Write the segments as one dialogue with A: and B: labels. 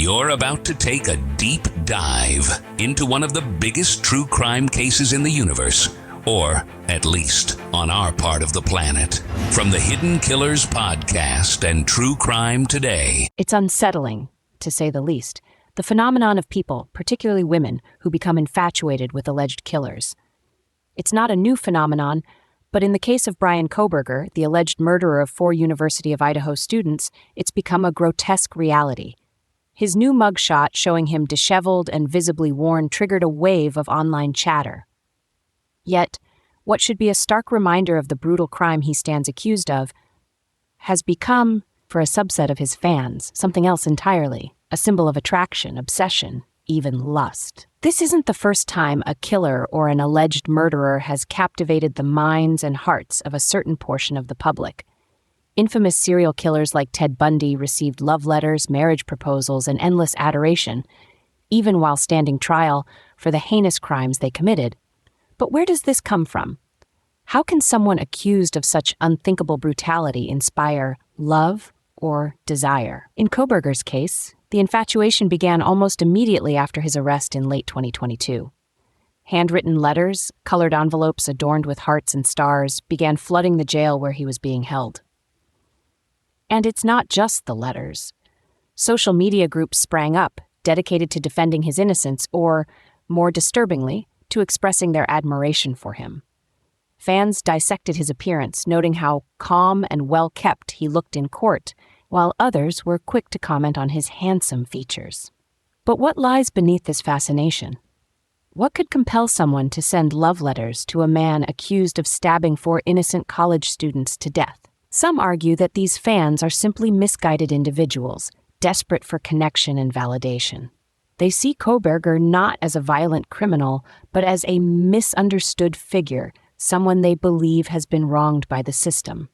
A: You're about to take a deep dive into one of the biggest true crime cases in the universe, or at least on our part of the planet. From the Hidden Killers podcast and True Crime Today.
B: It's unsettling, to say the least, the phenomenon of people, particularly women, who become infatuated with alleged killers. It's not a new phenomenon, but in the case of Bryan Kohberger, the alleged murderer of 4 University of Idaho students, it's become a grotesque reality. His new mugshot showing him disheveled and visibly worn triggered a wave of online chatter. Yet, what should be a stark reminder of the brutal crime he stands accused of has become, for a subset of his fans, something else entirely, a symbol of attraction, obsession, even lust. This isn't the first time a killer or an alleged murderer has captivated the minds and hearts of a certain portion of the public. Infamous serial killers like Ted Bundy received love letters, marriage proposals, and endless adoration, even while standing trial for the heinous crimes they committed. But where does this come from? How can someone accused of such unthinkable brutality inspire love or desire? In Kohberger's case, the infatuation began almost immediately after his arrest in late 2022. Handwritten letters, colored envelopes adorned with hearts and stars, began flooding the jail where he was being held. And it's not just the letters. Social media groups sprang up, dedicated to defending his innocence or, more disturbingly, to expressing their admiration for him. Fans dissected his appearance, noting how calm and well-kept he looked in court, while others were quick to comment on his handsome features. But what lies beneath this fascination? What could compel someone to send love letters to a man accused of stabbing 4 innocent college students to death? Some argue that these fans are simply misguided individuals, desperate for connection and validation. They see Kohberger not as a violent criminal, but as a misunderstood figure, someone they believe has been wronged by the system.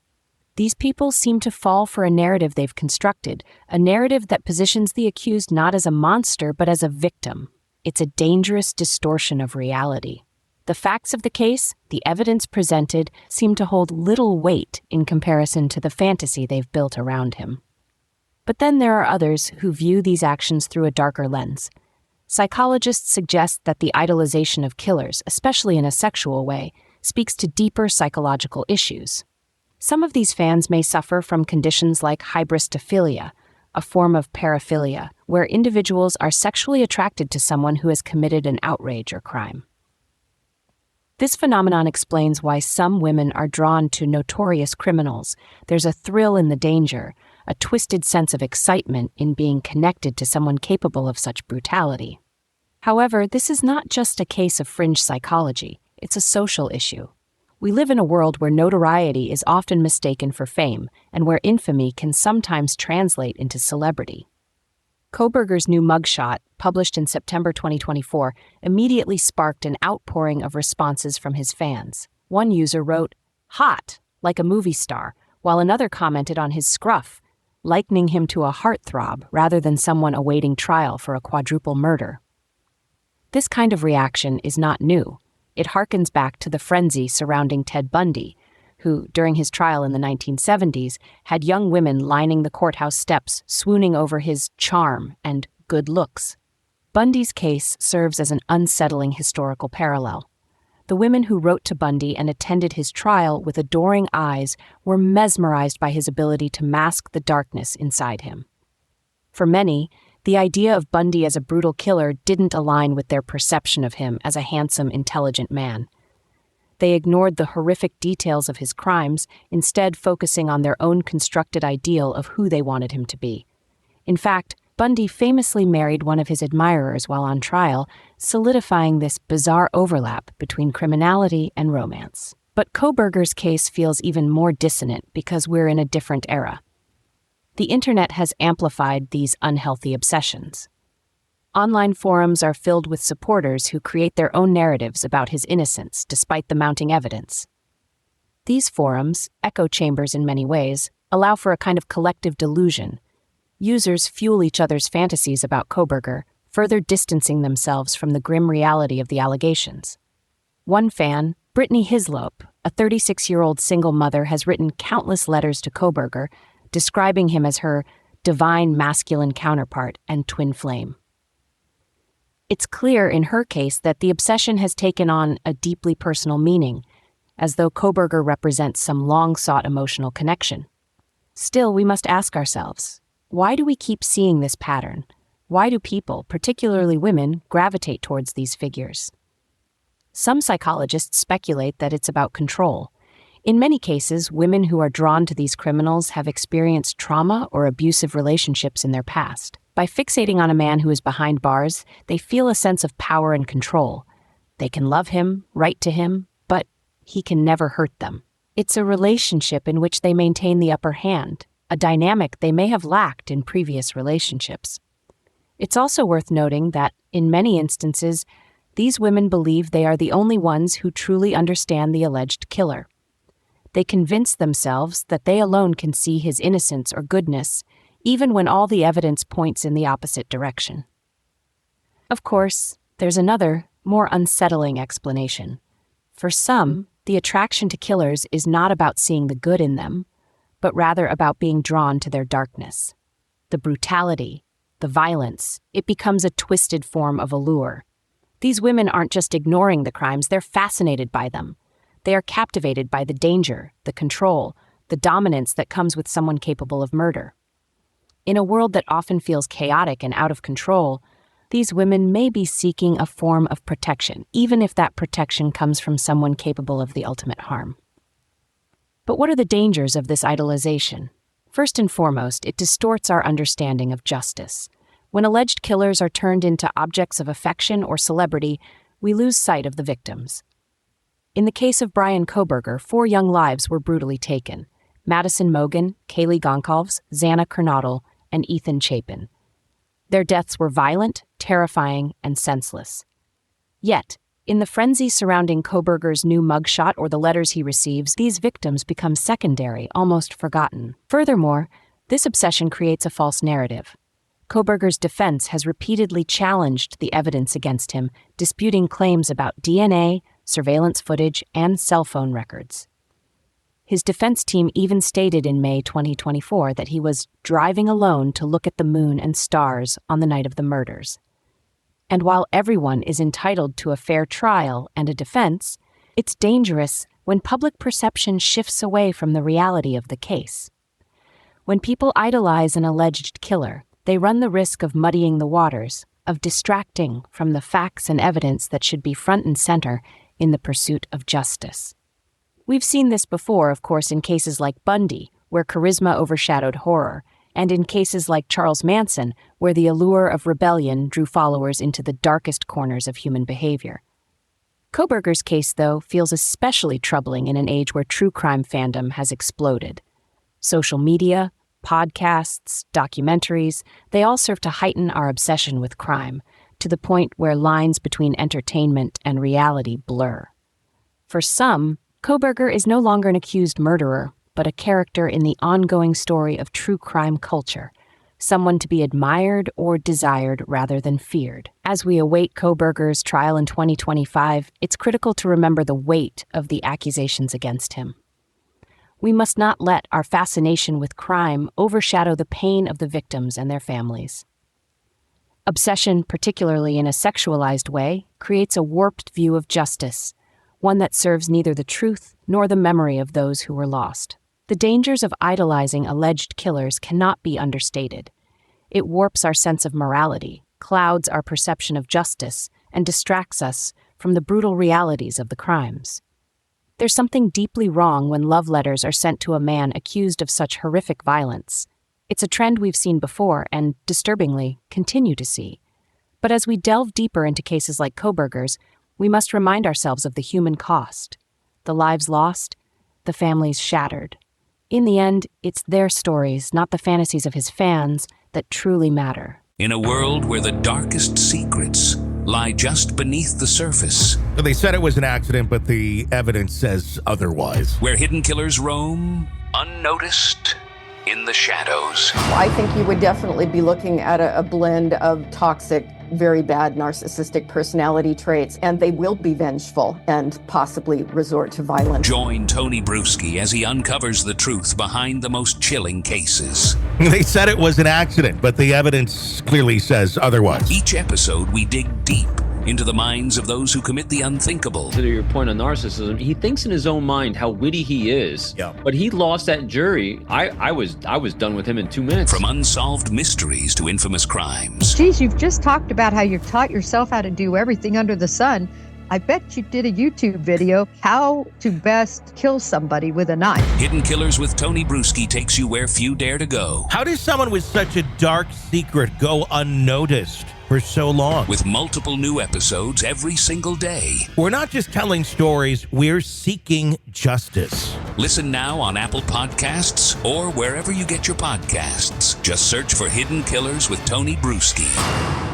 B: These people seem to fall for a narrative they've constructed, a narrative that positions the accused not as a monster, but as a victim. It's a dangerous distortion of reality. The facts of the case, the evidence presented, seem to hold little weight in comparison to the fantasy they've built around him. But then there are others who view these actions through a darker lens. Psychologists suggest that the idolization of killers, especially in a sexual way, speaks to deeper psychological issues. Some of these fans may suffer from conditions like hybristophilia, a form of paraphilia, where individuals are sexually attracted to someone who has committed an outrage or crime. This phenomenon explains why some women are drawn to notorious criminals. There's a thrill in the danger, a twisted sense of excitement in being connected to someone capable of such brutality. However, this is not just a case of fringe psychology, it's a social issue. We live in a world where notoriety is often mistaken for fame, and where infamy can sometimes translate into celebrity. Kohberger's new mugshot, published in September 2024, immediately sparked an outpouring of responses from his fans. One user wrote, "Hot, like a movie star," while another commented on his scruff, likening him to a heartthrob rather than someone awaiting trial for a quadruple murder. This kind of reaction is not new. It harkens back to the frenzy surrounding Ted Bundy, who, during his trial in the 1970s, had young women lining the courthouse steps, swooning over his charm and good looks. Bundy's case serves as an unsettling historical parallel. The women who wrote to Bundy and attended his trial with adoring eyes were mesmerized by his ability to mask the darkness inside him. For many, the idea of Bundy as a brutal killer didn't align with their perception of him as a handsome, intelligent man. They ignored the horrific details of his crimes, instead focusing on their own constructed ideal of who they wanted him to be. In fact, Bundy famously married one of his admirers while on trial, solidifying this bizarre overlap between criminality and romance. But Kohberger's case feels even more dissonant because we're in a different era. The internet has amplified these unhealthy obsessions. Online forums are filled with supporters who create their own narratives about his innocence despite the mounting evidence. These forums, echo chambers in many ways, allow for a kind of collective delusion. Users fuel each other's fantasies about Kohberger, further distancing themselves from the grim reality of the allegations. One fan, Brittany Hislop, a 36-year-old single mother, has written countless letters to Kohberger, describing him as her divine masculine counterpart and twin flame. It's clear in her case that the obsession has taken on a deeply personal meaning, as though Kohberger represents some long-sought emotional connection. Still, we must ask ourselves, why do we keep seeing this pattern? Why do people, particularly women, gravitate towards these figures? Some psychologists speculate that it's about control. In many cases, women who are drawn to these criminals have experienced trauma or abusive relationships in their past. By fixating on a man who is behind bars, they feel a sense of power and control. They can love him, write to him, but he can never hurt them. It's a relationship in which they maintain the upper hand, a dynamic they may have lacked in previous relationships. It's also worth noting that, in many instances, these women believe they are the only ones who truly understand the alleged killer. They convince themselves that they alone can see his innocence or goodness, even when all the evidence points in the opposite direction. Of course, there's another, more unsettling explanation. For some, the attraction to killers is not about seeing the good in them, but rather about being drawn to their darkness. The brutality, the violence, it becomes a twisted form of allure. These women aren't just ignoring the crimes, they're fascinated by them. They are captivated by the danger, the control, the dominance that comes with someone capable of murder. In a world that often feels chaotic and out of control, these women may be seeking a form of protection, even if that protection comes from someone capable of the ultimate harm. But what are the dangers of this idolization? First and foremost, it distorts our understanding of justice. When alleged killers are turned into objects of affection or celebrity, we lose sight of the victims. In the case of Bryan Kohberger, 4 young lives were brutally taken: Madison Mogen, Kaylee Goncalves, Xana Kernodle, and Ethan Chapin. Their deaths were violent, terrifying, and senseless. Yet, in the frenzy surrounding Kohberger's new mugshot or the letters he receives, these victims become secondary, almost forgotten. Furthermore, this obsession creates a false narrative. Kohberger's defense has repeatedly challenged the evidence against him, disputing claims about DNA, surveillance footage, and cell phone records. His defense team even stated in May 2024 that he was driving alone to look at the moon and stars on the night of the murders. And while everyone is entitled to a fair trial and a defense, it's dangerous when public perception shifts away from the reality of the case. When people idolize an alleged killer, they run the risk of muddying the waters, of distracting from the facts and evidence that should be front and center in the pursuit of justice. We've seen this before, of course, in cases like Bundy, where charisma overshadowed horror, and in cases like Charles Manson, where the allure of rebellion drew followers into the darkest corners of human behavior. Kohberger's case, though, feels especially troubling in an age where true crime fandom has exploded. Social media, podcasts, documentaries, they all serve to heighten our obsession with crime, to the point where lines between entertainment and reality blur. For some, Kohberger is no longer an accused murderer, but a character in the ongoing story of true crime culture, someone to be admired or desired rather than feared. As we await Kohberger's trial in 2025, it's critical to remember the weight of the accusations against him. We must not let our fascination with crime overshadow the pain of the victims and their families. Obsession, particularly in a sexualized way, creates a warped view of justice, one that serves neither the truth nor the memory of those who were lost. The dangers of idolizing alleged killers cannot be understated. It warps our sense of morality, clouds our perception of justice, and distracts us from the brutal realities of the crimes. There's something deeply wrong when love letters are sent to a man accused of such horrific violence. It's a trend we've seen before and, disturbingly, continue to see. But as we delve deeper into cases like Kohberger's, we must remind ourselves of the human cost, the lives lost, the families shattered. In the end, it's their stories, not the fantasies of his fans, that truly matter.
A: In a world where the darkest secrets lie just beneath the surface,
C: They said it was an accident, but the evidence says otherwise.
A: where hidden killers roam unnoticed in the shadows.
D: I think you would definitely be looking at a blend of toxic very bad narcissistic personality traits, and they will be vengeful and possibly resort to violence.
A: Join Tony Bruschi as he uncovers the truth behind the most chilling cases.
C: They said it was an accident, but the evidence clearly says otherwise.
A: Each episode, we dig deep into the minds of those who commit the unthinkable.
E: To your point on narcissism, he thinks in his own mind how witty he is.
C: Yeah.
E: But he lost that jury. I was done with him in 2 minutes.
A: From unsolved mysteries to infamous crimes.
F: Geez, you've just talked about how you've taught yourself how to do everything under the sun. I bet you did a YouTube video, how to best kill somebody with a knife.
A: Hidden Killers with Tony Bruschi takes you where few dare to go.
C: How does someone with such a dark secret go unnoticed for so long?
A: With multiple new episodes every single day.
C: We're not just telling stories, we're seeking justice.
A: Listen now on Apple Podcasts or wherever you get your podcasts. Just search for Hidden Killers with Tony Bruschi.